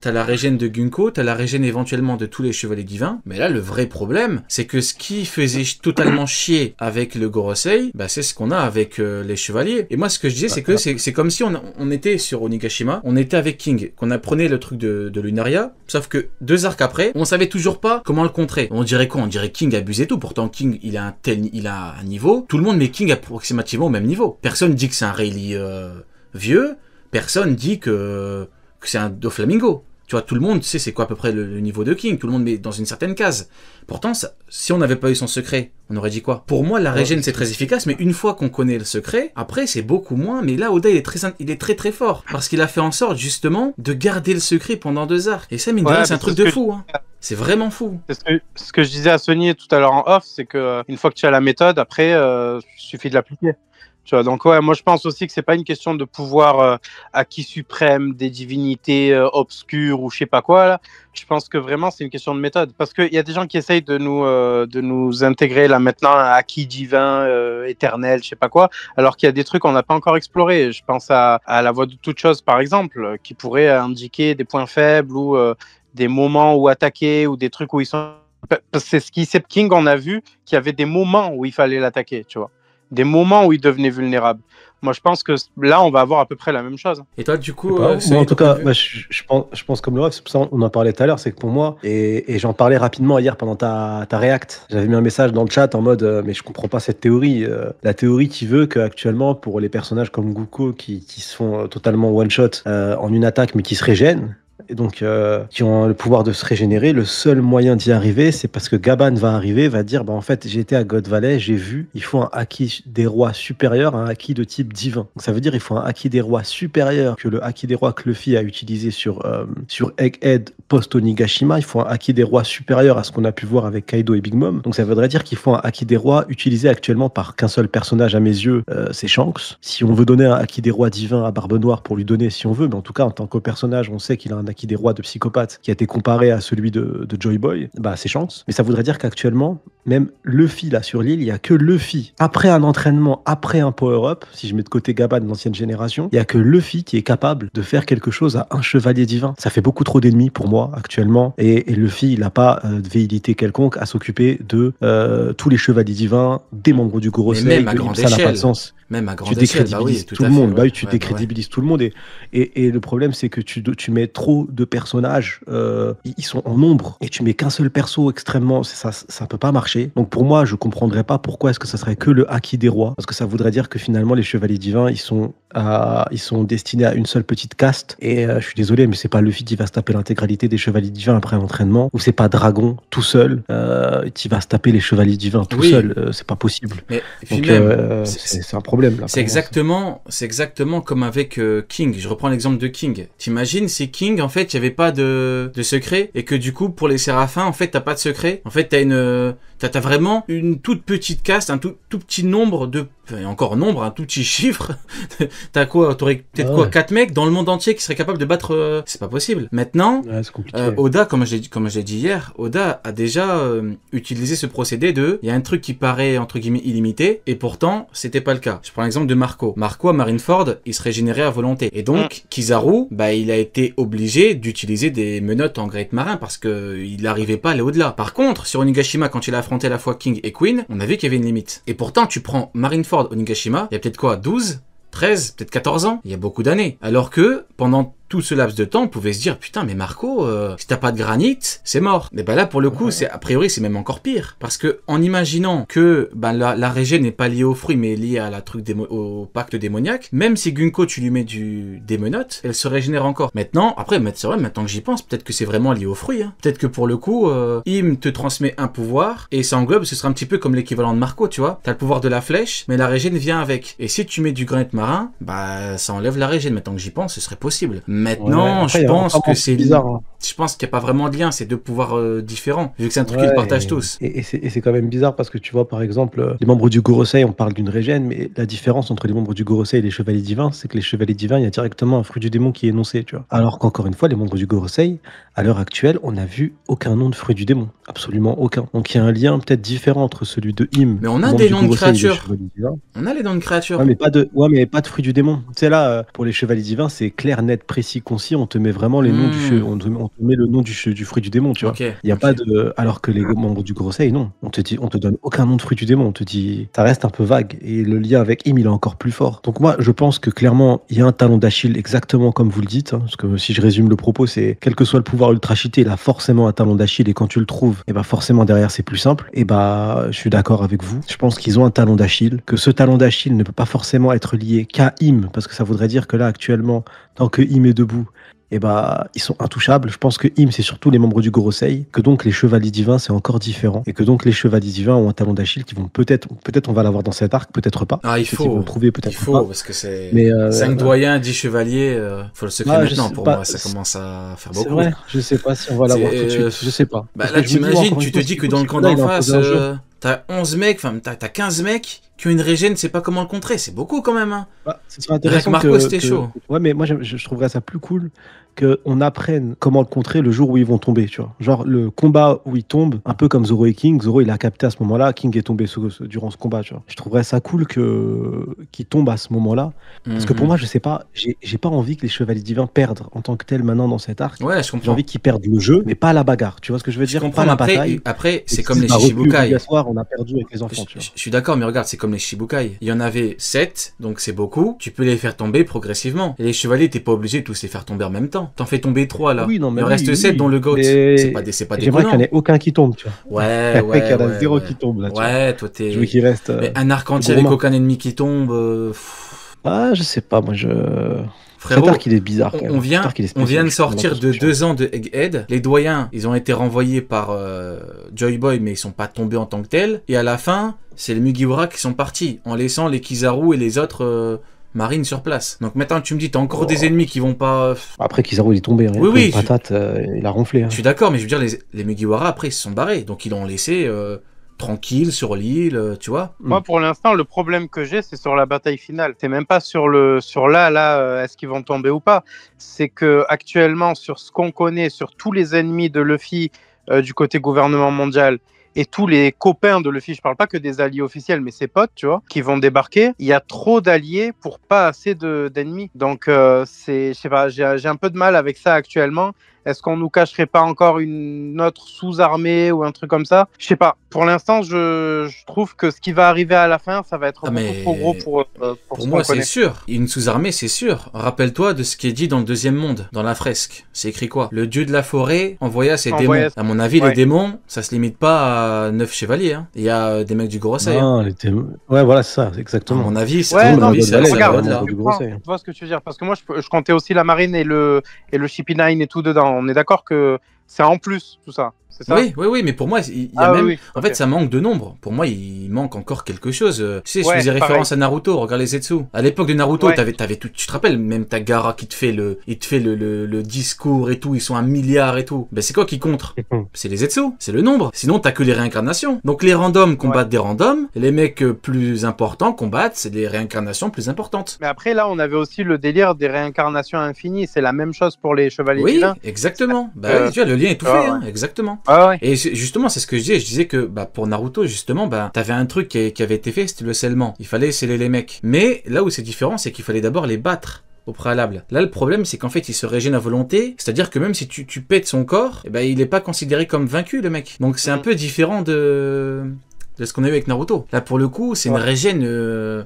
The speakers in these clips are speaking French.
t'as la régène de Gunko, t'as la régène éventuellement de tous les chevaliers divins, mais là, le vrai problème, c'est que ce qui faisait totalement chier avec le Gorosei, bah, c'est ce qu'on a avec les chevaliers. Et moi, ce que je disais, c'est que c'est comme si on était sur Onigashima, on était avec King, qu'on apprenait le truc de Lunaria, sauf que 2 arcs après, on savait toujours pas comment le contrer. On dirait quoi? On dirait King abusait tout, pourtant King, il a un niveau, tout le monde met King approximativement au même niveau. Personne dit que c'est un Rayleigh vieux, personne dit que c'est un Doflamingo. Tu vois, tout le monde sait c'est quoi à peu près le niveau de King, tout le monde met dans une certaine case. Pourtant, ça, si on n'avait pas eu son secret, on aurait dit quoi? Pour moi, la régène, c'est très efficace, mais une fois qu'on connaît le secret, après, c'est beaucoup moins. Mais là, Oda, il est très très fort, parce qu'il a fait en sorte, justement, de garder le secret pendant 2 arcs. Et ça, mine de rien, c'est un truc de fou. Hein. C'est vraiment fou. Ce que je disais à Sony tout à l'heure en off, c'est que une fois que tu as la méthode, après, il suffit de l'appliquer. Tu vois, donc ouais, moi je pense aussi que c'est pas une question de pouvoir acquis suprême, des divinités obscures ou je sais pas quoi là. Je pense que vraiment c'est une question de méthode, parce qu'il y a des gens qui essayent de nous intégrer là maintenant un acquis divin éternel, je sais pas quoi, alors qu'il y a des trucs qu'on n'a pas encore explorés. Je pense à la voix de toute chose par exemple, qui pourrait indiquer des points faibles ou des moments où attaquer ou des trucs où ils sont. C'est ce qui c'est King, on a vu qu'il y avait des moments où il fallait l'attaquer, tu vois. Des moments où il devenait vulnérable. Moi, je pense que là, on va avoir à peu près la même chose. Et toi, du coup, moi, en tout cas, je pense comme le ref, c'est pour ça qu'on en parlait tout à l'heure, c'est que pour moi, et j'en parlais rapidement hier pendant ta react, j'avais mis un message dans le chat en mode mais je comprends pas cette théorie. La théorie qui veut qu'actuellement, pour les personnages comme Guko qui se font totalement one-shot en une attaque, mais qui se régènent, et donc qui ont le pouvoir de se régénérer, le seul moyen d'y arriver, c'est parce que Gaban va arriver, va dire bah en fait j'ai été à God Valley, j'ai vu, il faut un haki des rois supérieur à un haki de type divin. Donc ça veut dire il faut un haki des rois supérieur que le haki des rois que Luffy a utilisé sur Egghead post Onigashima, il faut un haki des rois supérieur à ce qu'on a pu voir avec Kaido et Big Mom. Donc ça voudrait dire qu'il faut un haki des rois utilisé actuellement par qu'un seul personnage à mes yeux, c'est Shanks. Si on veut donner un haki des rois divin à Barbe Noire pour lui donner, si on veut, mais en tout cas en tant que personnage, on sait qu'il a un haki des rois de psychopathe qui a été comparé à celui de Joy Boy, bah c'est Shanks. Mais ça voudrait dire qu'actuellement, même Luffy là sur l'île, il y a que Luffy. Après un entraînement, après un power-up, si je mets de côté Gaban de l'ancienne génération, il y a que Luffy qui est capable de faire quelque chose à un chevalier divin. Ça fait beaucoup trop d'ennemis pour moi actuellement. Et Luffy, il n'a pas de velléité quelconque à s'occuper de tous les chevaliers divins, des membres du Gorosei. Même à grande ça n'a pas de échelle. sens. Même à grande Tu décrédibilises échelle, tout le monde. Ouais. Tu décrédibilises tout le monde. Et le problème, c'est que tu mets trop de personnages, ils sont en nombre, et tu mets qu'un seul perso extrêmement, ça peut pas marcher. Donc pour moi, je comprendrais pas pourquoi est-ce que ça serait que le haki des rois, parce que ça voudrait dire que finalement les chevaliers divins, ils sont destinés à une seule petite caste. Et je suis désolé, mais c'est pas Luffy qui va se taper l'intégralité des chevaliers divins après l'entraînement, ou c'est pas Dragon tout seul qui va se taper les chevaliers divins tout seul. C'est pas possible. Mais donc c'est un problème. Là, c'est exactement comme avec King. Je reprends l'exemple de King. T'imagines si King, en fait, il n'y avait pas de secret, et que du coup, pour les séraphins, en fait, t'as pas de secret. En fait, t'as vraiment une toute petite caste, un tout petit nombre de... Enfin, encore nombre, un tout petit chiffre. T'as quoi? T'aurais peut-être quoi? 4 mecs dans le monde entier qui seraient capables de battre... C'est pas possible. Maintenant, Oda, comme je l'ai dit hier, Oda a déjà utilisé ce procédé de... Il y a un truc qui paraît, entre guillemets, illimité, et pourtant, c'était pas le cas. Je prends l'exemple de Marco. Marco, à Marineford, il se régénérait à volonté. Et donc, Kizaru, bah, il a été obligé d'utiliser des menottes en Great Marin parce qu'il n'arrivait pas à aller au-delà. Par contre, sur Onigashima, quand il a affronté à la fois King et Queen, on a vu qu'il y avait une limite. Et pourtant, tu prends Marineford, Onigashima, il y a peut-être quoi, 12, 13, peut-être 14 ans. Il y a beaucoup d'années. Alors que, pendant tout ce laps de temps, on pouvait se dire, putain, mais Marco, si t'as pas de granit, c'est mort. Mais bah là, pour le coup, a priori, c'est même encore pire. Parce que, en imaginant que la régène n'est pas liée aux fruits, mais liée à au pacte démoniaque, même si Gunko, tu lui mets des menottes, elle se régénère encore. Maintenant, après, c'est vrai, maintenant que j'y pense, peut-être que c'est vraiment lié aux fruits. Hein. Peut-être que pour le coup, Im te transmet un pouvoir, et ça englobe, ce sera un petit peu comme l'équivalent de Marco, tu vois. T'as le pouvoir de la flèche, mais la régène vient avec. Et si tu mets du granit marin, bah, ça enlève la régène. Maintenant que j'y pense, ce serait possible. Maintenant, je pense que c'est bizarre. Hein. je pense qu'il n'y a pas vraiment de lien, c'est deux pouvoirs différents, vu que c'est un truc qu'ils Ouais, partagent tous. et c'est quand même bizarre parce que tu vois, par exemple, les membres du Gorosei, on parle d'une régène, mais la différence entre les membres du Gorosei et les chevaliers divins, c'est que les chevaliers divins, il y a directement un fruit du démon qui est énoncé, tu vois. Alors qu'encore une fois, les membres du Gorosei, à l'heure actuelle, on n'a vu aucun nom de fruit du démon. Absolument aucun. Donc il y a un lien peut-être différent entre celui de Im, Mais on a membre des du noms de Gorosei et des créatures. chevaliers divins. On a les noms de créatures. Ouais, mais pas de fruit du démon. Tu sais, là, pour les chevaliers divins, c'est clair, net, précis, concis. On te met vraiment les noms on te met le nom du fruit du démon, tu vois. Ok. Il n'y a pas de. Alors que les membres du Gorosei, non. On te donne aucun nom de fruit du démon. On te dit. Ça reste un peu vague. Et le lien avec Im, il est encore plus fort. Donc, moi, je pense que clairement, il y a un talon d'Achille exactement comme vous le dites. Hein, parce que si je résume le propos, c'est quel que soit le pouvoir ultra cheaté, il a forcément un talon d'Achille. Et quand tu le trouves, et bah forcément derrière, c'est plus simple. Et bah, je suis d'accord avec vous. Je pense qu'ils ont un talon d'Achille. Que ce talon d'Achille ne peut pas forcément être lié qu'à Im. Parce que ça voudrait dire que là, actuellement, tant que Im est debout, et bah, ils sont intouchables. Je pense que Im, c'est surtout les membres du Gorosei, que donc les chevaliers divins, c'est encore différent, et que donc les chevaliers divins ont un talon d'Achille qui vont peut-être on va l'avoir dans cet arc, peut-être pas. Ah, il Peut-être faut. qu'ils vont le trouver, peut-être Il faut, pas. parce que c'est Mais 5 doyens, 10 chevaliers, faut le secret Ah, je maintenant sais pour pas. moi, ça commence à faire C'est beaucoup. vrai, je sais pas si on va l'avoir C'est, tout de suite, je sais pas. Bah Parce là, que je me dis, t'imagines, encore tu une te fois, dis si que dans le camp là, d'en il a face, imposé un jeu. t'as 11 mecs, enfin, t'as 15 mecs qui ont une régène, c'est pas comment le contrer, c'est beaucoup quand même, hein. Bah, ce serait intéressant Marco, c'était chaud. Ouais, mais moi, je trouverais ça plus cool qu'on apprenne comment le contrer le jour où ils vont tomber, tu vois. Genre, le combat où ils tombent, un peu comme Zoro et King. Zoro, il a capté à ce moment-là. King est tombé durant ce combat, tu vois. Je trouverais ça cool qu'il tombe à ce moment-là. Parce que pour moi, je sais pas, j'ai pas envie que les chevaliers divins perdent en tant que tels maintenant dans cet arc. Ouais, je J'ai comprends. envie qu'ils perdent le jeu, mais pas la bagarre. Tu vois ce que je veux Je dire? comprends, Pas mais la bataille. après, c'est Et comme les bah, repli Shichibukai. obligatoire, on a perdu avec les enfants, tu vois. Je suis d'accord, mais regarde, c'est comme les Shichibukai. Il y en avait 7, donc c'est beaucoup. Tu peux les faire tomber progressivement. Et les chevaliers, t'es pas obligé de tous les faire tomber en même temps. T'en fais tomber 3 là. Oui, non, mais Il en oui, reste oui, 7 dont le GOAT. mais C'est pas j'aimerais qu'il n'y en déconnant. ait aucun qui tombe, tu vois. Ouais, Qu'il y en a ouais, zéro ouais. qui tombe là, tu vois. Ouais, toi Je veux t'es. qu'il reste. Mais un arc entier gros avec main. aucun ennemi qui tombe. Ah, je sais pas, moi je. Frérot, Cet arc il est bizarre quand même. on vient, Cet arc, il est on vient de spécial, sortir de 2 ans de Egghead. Les doyens, ils ont été renvoyés par Joy Boy, mais ils sont pas tombés en tant que tels. Et à la fin, c'est les Mugiwara qui sont partis, en laissant les Kizaru et les autres marines sur place. Donc maintenant, tu me dis, t'as encore des ennemis qui vont pas. Après Kizaru il est tombé, hein. Oui, oui, Une patate, il a ronflé. Hein. Je suis d'accord, mais je veux dire, les Mugiwara, après, ils se sont barrés. Donc ils l'ont laissé tranquille sur l'île, tu vois. Moi, pour l'instant, le problème que j'ai, c'est sur la bataille finale. C'est même pas sur est-ce qu'ils vont tomber ou pas. C'est que actuellement, sur ce qu'on connaît, sur tous les ennemis de Luffy du côté gouvernement mondial et tous les copains de Luffy, je parle pas que des alliés officiels, mais ses potes, tu vois, qui vont débarquer. Il y a trop d'alliés pour pas assez d'ennemis. Donc, je sais pas, j'ai un peu de mal avec ça actuellement. Est-ce qu'on nous cacherait pas encore une autre sous-armée ou un truc comme ça? Je sais pas. Pour l'instant, je trouve que ce qui va arriver à la fin, ça va être beaucoup trop gros pour ce moi, qu'on c'est connaît. sûr. Une sous-armée, c'est sûr. Rappelle-toi de ce qui est dit dans le deuxième monde, dans la fresque. C'est écrit quoi? Le dieu de la forêt envoya ses démons. À mon avis, les démons, ça se limite pas à 9 chevaliers. Hein. Il y a des mecs du Gorosei. Non, ouais, voilà, c'est ça, À exactement. mon avis, c'est Ouais, non, mais ça regarde, va là. du Gorosei. je vois ce que tu veux dire. Parce que moi, je comptais aussi la marine et le Shippy 9 et tout dedans. On est d'accord que c'est en plus, tout ça. C'est ça? Oui, mais pour moi, il y a même. Oui, en fait, ça manque de nombre. Pour moi, il manque encore quelque chose. Tu sais, je Ouais, faisais pareil. référence à Naruto. Regarde les Zetsu. À l'époque de Naruto, Ouais. t'avais tout. Tu te rappelles, même ta Gaara qui te fait le discours et tout. Ils sont 1 milliard et tout. Ben, c'est quoi qui contre? C'est les Zetsu. C'est le nombre. Sinon, t'as que les réincarnations. Donc, les randoms combattent des randoms. Les mecs plus importants combattent. C'est des réincarnations plus importantes. Mais après, là, on avait aussi le délire des réincarnations infinies. C'est la même chose pour les chevaliers Oui, divins. exactement. Bah, oui, tu vois, le lien est tout fait. Hein, exactement. Ah ouais. Et justement, c'est ce que je disais. Je disais que pour Naruto, justement, t'avais un truc qui avait été fait, c'était le scellement. Il fallait sceller les mecs. Mais là où c'est différent, c'est qu'il fallait d'abord les battre au préalable. Là, le problème, c'est qu'en fait, il se régène à volonté. C'est-à-dire que même si tu pètes son corps, eh ben, il n'est pas considéré comme vaincu, le mec. Donc c'est un peu différent de ce qu'on a eu avec Naruto. Là, pour le coup, c'est une régène...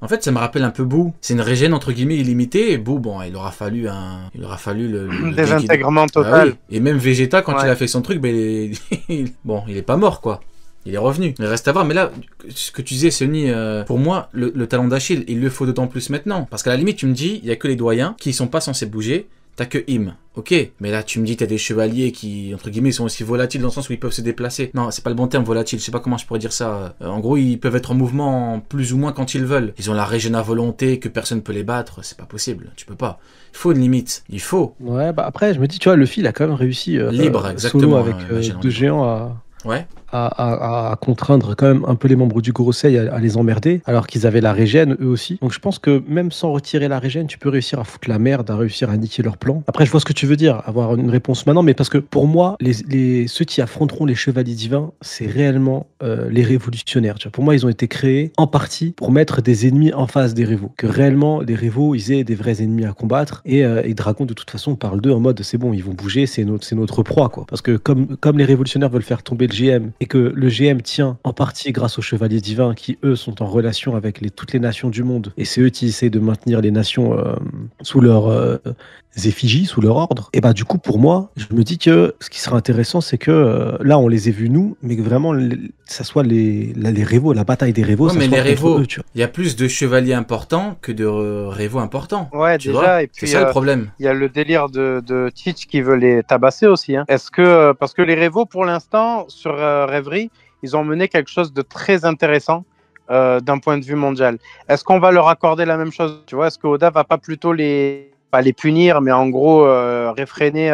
En fait, ça me rappelle un peu Boo. C'est une régène entre guillemets illimitée. Et Boo, bon, il aura fallu le Désintègrement Ah total. oui. Et même Vegeta, quand Ouais. il a fait son truc, ben, il est pas mort, quoi. Il est revenu. Il reste à voir. Mais là, ce que tu disais, Sonny, pour moi, le talon d'Achille, il le faut d'autant plus maintenant. Parce qu'à la limite, tu me dis, il y a que les doyens qui sont pas censés bouger. t'as que Im. Ok, mais là tu me dis t'as des chevaliers qui, entre guillemets, sont aussi volatiles dans le sens où ils peuvent se déplacer. Non, c'est pas le bon terme volatile, je sais pas comment je pourrais dire ça. En gros, ils peuvent être en mouvement plus ou moins quand ils veulent. Ils ont la régène à volonté, que personne peut les battre, c'est pas possible, tu peux pas. Il faut une limite, il faut. Ouais, bah après, je me dis, tu vois, Luffy, il a quand même réussi Libre, exactement, solo avec Magellan. deux géants à, Ouais. à contraindre quand même un peu les membres du Gorosei à les emmerder, alors qu'ils avaient la régène eux aussi. Donc je pense que même sans retirer la régène, tu peux réussir à foutre la merde, à réussir à niquer leur plan. Après, je vois ce que tu veux dire, avoir une réponse maintenant, mais parce que pour moi, ceux qui affronteront les chevaliers divins, c'est réellement les révolutionnaires. Tu vois. Pour moi, ils ont été créés en partie pour mettre des ennemis en face des révos. Que réellement, les révos, ils aient des vrais ennemis à combattre. Et Dragon, de toute façon, parle d'eux en mode c'est bon, ils vont bouger, c'est notre proie, quoi. Parce que comme les révolutionnaires veulent faire tomber le GM et que le GM tient en partie grâce aux chevaliers divins qui, eux, sont en relation avec toutes les nations du monde. Et c'est eux qui essaient de maintenir les nations sous leurs effigies, sous leur ordre. Et bah du coup, pour moi, je me dis que ce qui serait intéressant, c'est que là, on les a vus nous, mais que vraiment, ça soit les révos, la bataille des révos. Ouais, ça mais soit les contre révos, eux, tu vois. il y a plus de chevaliers importants que de révos importants. Ouais, tu déjà, vois. et C'est puis ça le problème. il y a le délire de Teach qui veut les tabasser aussi. Hein. Est-ce que, parce que les révos, pour l'instant, sur Rêverie, ils ont mené quelque chose de très intéressant d'un point de vue mondial. Est-ce qu'on va leur accorder la même chose? Tu vois, est-ce que Oda va pas plutôt pas les punir, mais en gros réfréner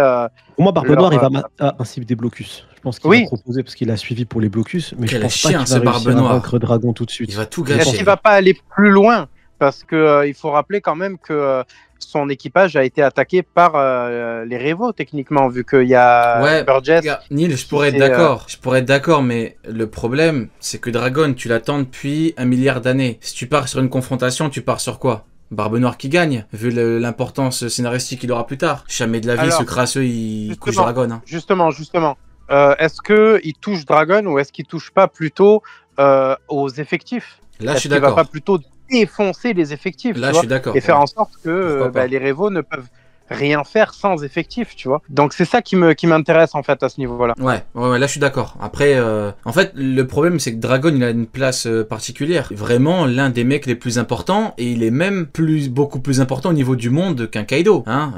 Pour moi, Barbe-Noire, leur, il va un principe des blocus. Je pense qu'il Oui. va proposer parce qu'il a suivi pour les blocus, mais Quel je pense chien, pas qu'il ce va réussir à Barbe-Noire. vaincre Dragon tout de suite. Il va tout Est-ce gâcher. qu'il va pas aller plus loin? Parce que il faut rappeler quand même que son équipage a été attaqué par les révos, techniquement, vu qu'il y a Ouais, Burgess. regarde, Neil, je pourrais être c'est, d'accord. Je pourrais être d'accord, mais le problème, c'est que Dragon, tu l'attends depuis 1 milliard d'années. Si tu pars sur une confrontation, tu pars sur quoi? Barbe Noire qui gagne, vu l'importance scénaristique qu'il aura plus tard. Jamais de la vie, Alors, ce crasseux, il couche justement, Dragon. Hein. Justement. Est-ce qu'il touche Dragon ou est-ce qu'il touche pas plutôt aux effectifs? Là, je suis Est-ce qu'il va d'accord. pas plutôt défoncer les effectifs, Là, tu je vois, suis d'accord. et faire en sorte que Pourquoi pas. les révos ne peuvent rien faire sans effectifs, tu vois. Donc c'est ça qui m'intéresse en fait à ce niveau-là. Ouais, là je suis d'accord. Après, en fait, le problème c'est que Dragon il a une place particulière. Vraiment l'un des mecs les plus importants et il est même beaucoup plus important au niveau du monde qu'un Kaido. Hein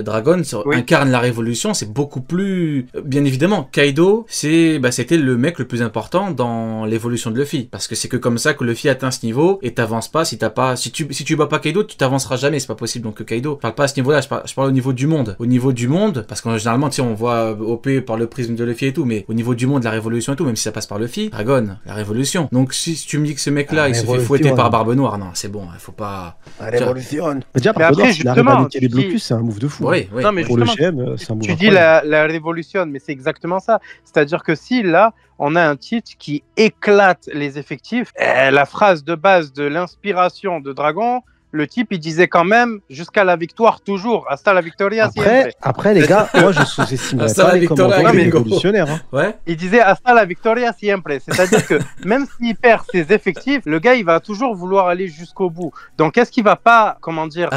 Dragon Oui. incarne la révolution, c'est beaucoup plus. Bien évidemment, Kaido c'était le mec le plus important dans l'évolution de Luffy parce que c'est que comme ça que Luffy atteint ce niveau et t'avances pas si tu bats pas Kaido, tu t'avanceras jamais, c'est pas possible. Donc Kaido, je parle pas à ce niveau-là, je parle au niveau du monde. Au niveau du monde, parce que généralement, tu sais, on voit OP par le prisme de Luffy et tout, mais au niveau du monde, la révolution et tout, même si ça passe par Luffy, Dragon, la révolution. Donc si tu me dis que ce mec-là, il se fait fouetter par Barbe Noire, non, c'est bon, il faut pas... Révolution. Déjà, Mais Barbe après, Noire, s'il arrive à justement, niquer les tu dis- blocus, c'est un move de fou. Oui, oui. Non, mais Pour le justement, GM, c'est un move tu dis incroyable. la révolution, mais c'est exactement ça. C'est-à-dire que si là, on a un titre qui éclate les effectifs, la phrase de base de l'inspiration de Dragon, le type, il disait quand même jusqu'à la victoire, toujours. Hasta la victoria siempre. Après, les gars, moi, je sous-estimerais Ça va, pas les Victoria, commandants gringo. révolutionnaires. Hein. Ouais. Il disait hasta la victoria siempre. C'est-à-dire que même s'il perd ses effectifs, le gars, il va toujours vouloir aller jusqu'au bout. Donc, est-ce qu'il va pas,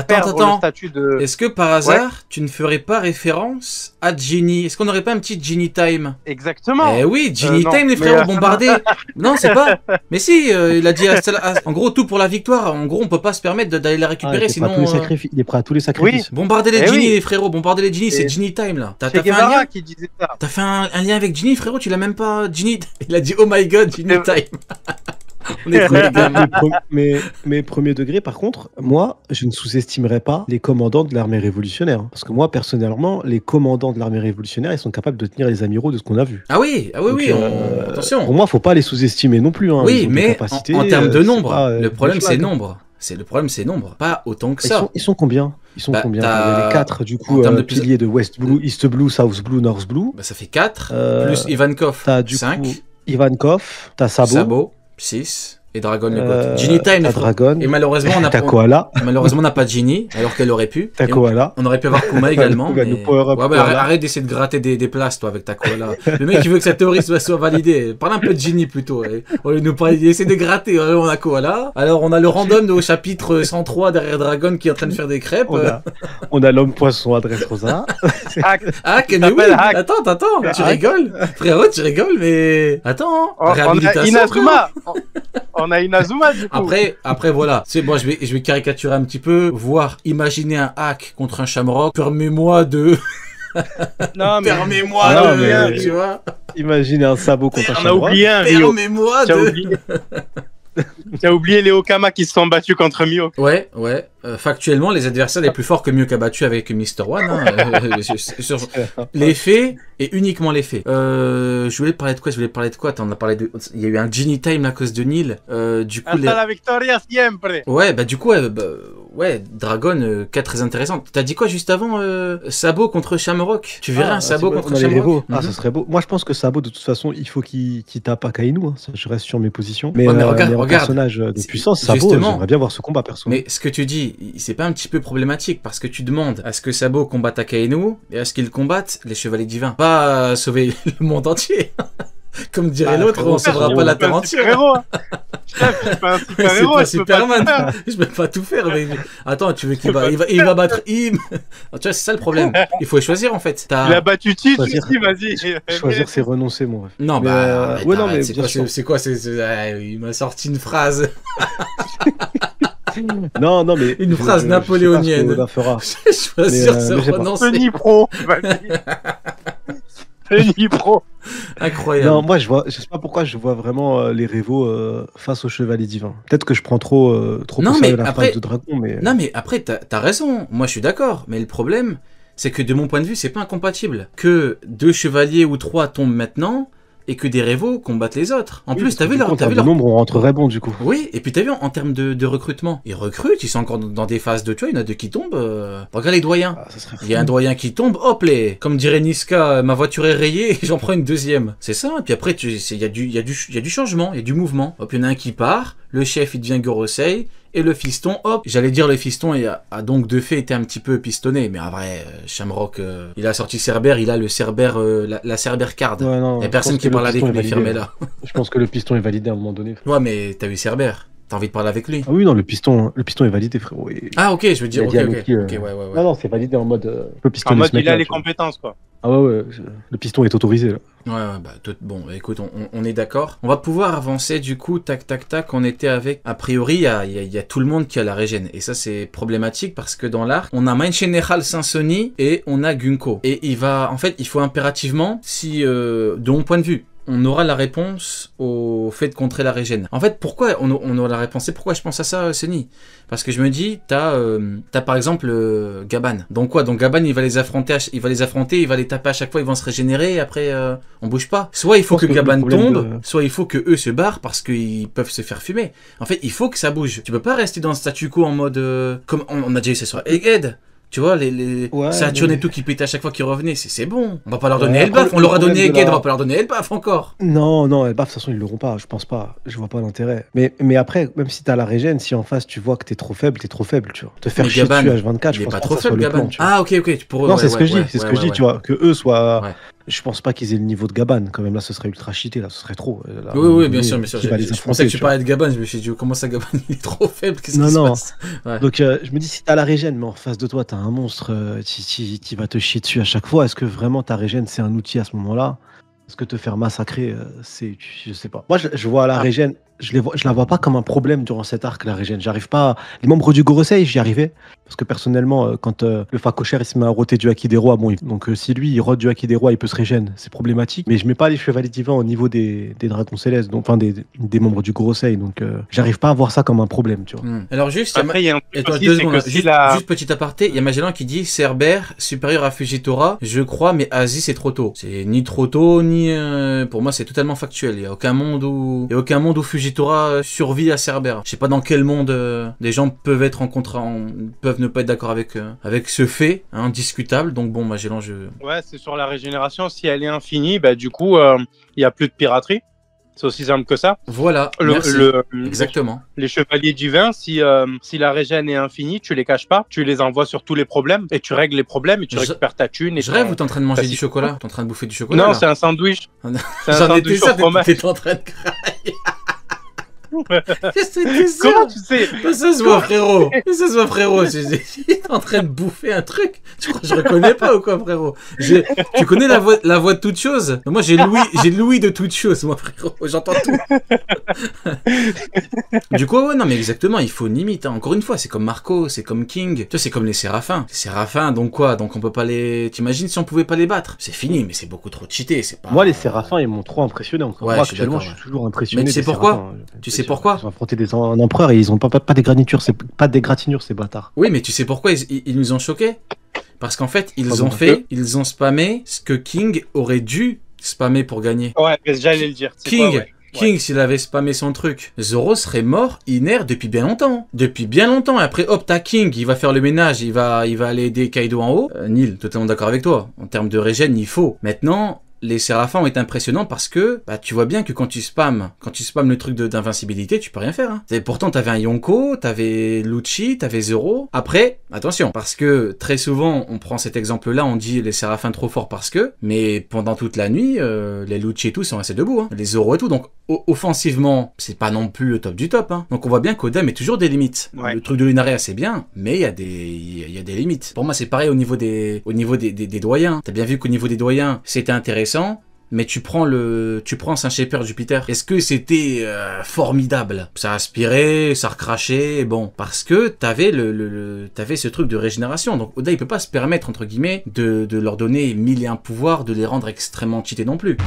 perdre le statut de... Est-ce que par hasard, tu ne ferais pas référence à Ginny? Est-ce qu'on n'aurait pas un petit Ginny time? Exactement. Eh oui, Ginny non, time, les mais, frérots bombardés. Non, c'est pas. Mais si, il a dit en gros tout pour la victoire. En gros, on peut pas se permettre d'aller la récupérer, sinon. Il est prêt à tous les sacrifices. Bombarder les Eh Ginny, oui. les frérots, bombarder les Ginny, c'est Et- Ginny time là. T'as C'est fait un Guevara lien? qui disait ça. T'as fait un lien avec Ginny, frérot? Tu l'as même pas. Ginny. Il a dit oh my god, Ginny time. On est trop les gars. Mais premier degré, par contre, moi, je ne sous-estimerais pas les commandants de l'armée révolutionnaire. Parce que moi, personnellement, les commandants de l'armée révolutionnaire, ils sont capables de tenir les amiraux de ce qu'on a vu. Ah oui, Donc, attention. Pour moi, faut pas les sous-estimer non plus. Hein. Oui, Ils ont des mais capacités, en termes de c'est nombre, pas, le problème des c'est schlags. nombre. Le problème c'est nombre, pas autant que ça. Ils sont combien? Ils sont Bah, combien? t'as- Il y a les 4 du en coup termes de piliers de West Blue, East Blue, South Blue, North Blue. Bah, ça fait 4, Euh, plus Ivankov, T'as du 5, coup Ivankov, t'as Sabo, 6, et Dragon le GOAT. Ginny time, t'as les frères. Dragon, Et malheureusement, t'as Koala, on n'a pas Ginny, alors qu'elle aurait pu. t'as Et Koala. on aurait pu avoir Kuma également. Le mais- power-up Ouais, bah, Koala. arrête d'essayer de gratter des places, toi, avec ta Koala. Le mec, il veut que sa théorie soit validée. Parle un peu de Ginny plutôt. Il essaie de gratter. On a Koala. Alors, on a le random au chapitre 103 derrière Dragon qui est en train de faire des crêpes. On a l'homme poisson adresse Rosa. Hack. Hack, mais oui. s'appelle Hack. Attends. Tu rigoles. Frérot, tu rigoles, mais. Attends. On a Réhabilitation, frérot. Inazuma. On a Inazuma du coup. Après voilà, c'est bon, je vais caricaturer un petit peu, voire imaginer un hack contre un Shamrock. Permets-moi de... Non, mais... Non, mais- tu vois. Imaginez un sabot contre un On a Shamrock. oublié un Rio. Permets-moi T'as de... oublié. T'as oublié les Okama qui se sont battus contre Mio. Ouais. Factuellement, les adversaires les plus forts que Mio a battu avec Mr. One. Hein, les faits et uniquement les faits. Je voulais parler de quoi Attends, on a parlé de... Il y a eu un Genie Time à cause de Nil. Du coup, Hasta la victoria siempre. ouais, bah du coup, ouais, Dragon, cas très intéressant. T'as dit quoi juste avant Sabot contre Shamrock. Tu verrais un Sabot contre les Shamrock rivaux. Ah, ce serait beau. Moi, je pense que Sabot, de toute façon, il faut qu'il tape à Kainu. Hein. Ça, je reste sur mes positions. Mais, Ouais, mais en regarde, personnage de puissance, Sabot, justement. j'aimerais bien voir ce combat, perso. Mais ce que tu dis, c'est pas un petit peu problématique parce que tu demandes à ce que Sabot combatte Akainu et à ce qu'il combatte les Chevaliers Divins. Pas sauver le monde entier. Comme dirait l'autre, on sauvera pas la terre entière. Je suis pas un C'est super-héros, pas je peux pas Superman. tout faire. Je peux pas tout faire. Mais... Attends, tu veux qu'il il va battre Im. Tu vois, c'est ça le problème. Il faut choisir en fait. Il a battu Tite Choisir. aussi, vas-y. Choisir, c'est renoncer, mon ref. Non, Mais, bah, ouais, non, mais c'est bien quoi, sûr. c'est quoi, il m'a sorti une phrase. Non, mais. Une phrase napoléonienne. Je sais pas ce que Oda fera. Choisir, Mais, c'est mais j'ai pas. renoncer. Penny Pro, vas-y. Penny Pro. Incroyable. Non, moi, je sais pas pourquoi je vois vraiment les rivaux face aux Chevaliers Divins. Peut-être que je prends trop Non, au mais sérieux la après- phrase de Dragon, mais. Non, mais après, t'as raison. Moi, je suis d'accord. Mais le problème, c'est que de mon point de vue, c'est pas incompatible. Que 2 chevaliers ou 3 tombent maintenant et que des rivaux combattent les autres. En Oui, plus, parce t'as que vu du coup, leur... en T'as vu termes leur... de nombre, on rentrerait bon, du coup. Oui, et puis t'as vu en termes de recrutement. Ils recrutent, ils sont encore dans des phases de... Tu vois, il y en a 2 qui tombent. Regarde les doyens. Ah, ça serait Il y a un doyen qui tombe, hop les. Comme dirait Niska, ma voiture est rayée, j'en prends une deuxième. C'est ça. Et puis après, il y a du changement, il y a du mouvement. Hop, il y en a un qui part, le chef il devient Gorosei, et le fiston, hop. J'allais dire le fiston a donc de fait été un petit peu pistonné, mais en vrai, Shamrock, il a sorti Cerber, il a le Cerber, la Cerber card. Ouais, non, Il y a je personne pense qui que parle le avec piston est lui, validé. fermé là. Je pense que le piston est validé à un moment donné. Ouais, mais t'as vu Cerber, t'as envie de parler avec lui. Ah oui, non, le piston est validé, frérot. Ah ok, je veux dire, Il a ok, dit à ok. Loki, Ok, ouais. Non, non, c'est validé en mode. Le piston En de mode, ce il a mec-là, les tu vois. compétences, quoi. Ah ouais, le piston est autorisé, là. Ouais, bah, bon, écoute, on est d'accord. On va pouvoir avancer, du coup, tac, tac, tac. On était avec, a priori, il y a tout le monde qui a la régène. Et ça, c'est problématique parce que dans l'arc, on a Mein General Sansoni et on a Gunko. Et en fait, il faut impérativement, si, de mon point de vue, on aura la réponse au fait de contrer la régène. En fait, pourquoi on aura la réponse? C'est pourquoi je pense à ça, Seni. Parce que je me dis, t'as par exemple Gaban. Donc quoi? Donc Gaban, il va les affronter, il va les taper à chaque fois, ils vont se régénérer, et après on bouge pas. Soit il faut que Je pense que Gaban le problème tombe, soit il faut que eux se barrent parce qu'ils peuvent se faire fumer. En fait, il faut que ça bouge. Tu peux pas rester dans le statu quo en mode comme on a déjà eu ça sur Egghead. Tu vois, Ouais, Saturn mais- et tout qui pétaient à chaque fois qu'ils revenaient, c'est bon. On va pas leur donner Ouais, Elbaf, après, on leur a le donné problème de Egghead, la- on va pas leur donner Elbaf encore. Non, de toute façon, ils l'auront pas, je pense pas. Je vois pas l'intérêt. Mais après, même si t'as la régène, si en face tu vois que t'es trop faible, tu vois. Te faire Mais chier Gaban, dessus H24, Il je est pense pas pas trop que ça soit faible, le plan, Gaban. tu vois. Ah, ok, tu pourrais. Non, ouais, c'est ce que ouais, je dis, ouais, c'est ce ouais, que je dis, ouais, tu vois, que eux soient. Ouais. Je pense pas qu'ils aient le niveau de Gaban, quand même, là, ce serait ultra cheaté, là, ce serait trop. Là, Oui, bien sûr, bien sûr. qui va les Je affronter, pensais que tu tu vois. parlais de Gaban, je me suis dit, comment ça, Gaban, il est trop faible, qu'est-ce Non, qui se non. passe? Ouais. Donc, je me dis, si t'as la régène, mais en face de toi, t'as un monstre qui va te chier dessus à chaque fois, est-ce que vraiment ta régène, c'est un outil à ce moment-là? Est-ce que te faire massacrer, je sais pas. Moi, je vois la régène, je la vois pas comme un problème durant cet arc, la régène. J'arrive pas. Les membres du Gorosei, j'y arrivais. Parce que personnellement, quand le Fakocher il se met à roter du Haki des Rois, bon, donc si lui il rote du Haki des Rois, il peut se régène, c'est problématique. Mais je mets pas les Chevaliers Divins au niveau des Dragons Célestes, donc, enfin des membres du Gorosei, donc j'arrive pas à voir ça comme un problème, tu vois. Alors, juste, Après, il y a un truc attends, aussi, 2 c'est secondes, que là. si Juste, la... juste petit aparté, il y a Magellan qui dit Cerber supérieur à Fujitora, je crois, mais Asie c'est trop tôt. C'est ni trop tôt, ni pour moi c'est totalement factuel. Il y a aucun monde où Fujitora survit à Cerber. Je sais pas dans quel monde des gens peuvent être peuvent ne pas être d'accord avec ce fait, hein, discutable. Donc bon, Magellan, Ouais, c'est sur la régénération. Si elle est infinie, bah, du coup, il n'y a plus de piraterie. C'est aussi simple que ça. Voilà. Merci. Exactement. Les chevaliers divins, si la régène est infinie, tu les caches pas, tu les envoies sur tous les problèmes et tu règles les problèmes et tu récupères ta thune. Et Je rêve ou t'es en train de manger T'as du six- chocolat? T'es en train de bouffer du chocolat? Non, là c'est un sandwich. C'est un J'en étais sandwich au sûr, fromage. t'es en train de craquer. C'était sûr. Comment tu sais? Ça se voit, frérot. Ça se voit, frérot. Il est en train de bouffer un truc. Tu crois que je reconnais pas ou quoi, frérot? Tu connais la voix de toute chose? Moi, j'ai l'ouïe de toute chose, moi, frérot. J'entends tout. Du coup, ouais, non, mais exactement, il faut une limite. Hein. Encore une fois, c'est comme Marco, c'est comme King. Tu vois, c'est comme les Séraphins. Les Séraphins, donc quoi? Donc on peut pas les... T'imagines si on pouvait pas les battre? C'est fini, mais c'est beaucoup trop cheaté. C'est pas... Moi, les Séraphins, ils m'ont trop impressionné encore. Ouais, Moi, je suis actuellement, d'accord, je suis toujours impressionné. Mais tu sais des pourquoi? Séraphins. Tu sais pourquoi? Ils ont affronté un empereur et ils ont pas des gratitures, c'est pas des gratinures, ces bâtards. Oui, mais tu sais pourquoi ils nous ont choqués? Parce qu'en fait, ils ont spammé ce que King aurait dû spammer pour gagner. Ouais, j'allais le dire. King, s'il avait spammé son truc, Zoro serait mort, inert depuis bien longtemps. Depuis bien longtemps. Et après, hop, t'as King, il va faire le ménage, il va aller aider Kaido en haut. Neil, totalement d'accord avec toi. En termes de régène, il faut. Maintenant, les Séraphins ont été impressionnants parce que bah, tu vois bien que quand tu spammes le truc d'invincibilité, tu peux rien faire. Hein. Et pourtant, t'avais un Yonko, t'avais Lucci, t'avais Zoro. Après, attention, parce que très souvent, on prend cet exemple-là, on dit les Séraphins trop forts parce que, mais pendant toute la nuit, les Lucci et tout sont restés debout. Hein. Les Zoro et tout, donc offensivement, c'est pas non plus le top du top. Hein. Donc on voit bien qu'Oda met toujours des limites. Ouais. Le truc de Lunaria, c'est bien, mais il y a des limites. Pour moi, c'est pareil au niveau des doyens. T'as bien vu qu'au niveau des doyens, c'était intéressant. Mais tu prends Saint Shepherd Jupiter. Est-ce que c'était formidable? Ça aspirait, ça recrachait, bon, parce que t'avais t'avais ce truc de régénération. Donc Oda il peut pas se permettre entre guillemets de leur donner 1001 pouvoirs, de les rendre extrêmement cheatés non plus.